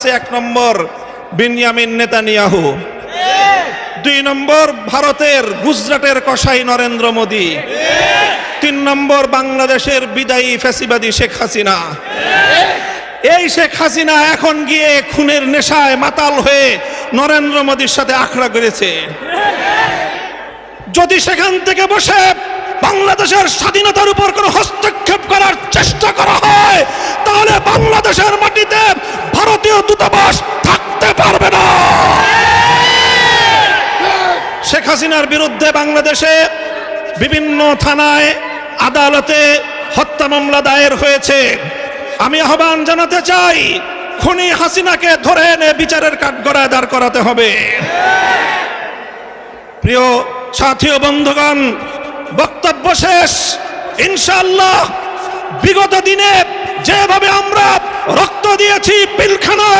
এক নম্বর বিনিয়ামিন নেতানিয়াহু, দুই নম্বর ভারতের গুজরাটের কসাই নরেন্দ্র মোদি, তিন নম্বর বাংলাদেশের বিদায়ী ফ্যাসিবাদী শেখ হাসিনা। এই শেখ হাসিনা এখন গিয়ে খুনের নেশায় মাতাল হয়ে নরেন্দ্র মোদির সাথে আখড়া করেছে। যদি সেখান থেকে বসে বাংলাদেশের স্বাধীনতার উপর কোনো হস্তক্ষেপ করার চেষ্টা করা হয়, তাহলে বাংলাদেশের মাটিতে ভারতীয় দূতাবাস থাকতে পারবে না। শেখ হাসিনার বিরুদ্ধে বাংলাদেশে বিভিন্ন থানায় আদালতে হত্যা মামলা দায়ের হয়েছে। আমি আহ্বান জানাতে চাই, খুনি হাসিনাকে ধরে এনে বিচারের কাঠগড়ায় দাঁড় করাতে হবে। প্রিয় সাথী ও বন্ধুগণ, বক্তব্য শেষ। ইনশাআল্লাহ বিগত দিনে যেভাবে আমরা রক্ত দিয়েছি পিলখানায়,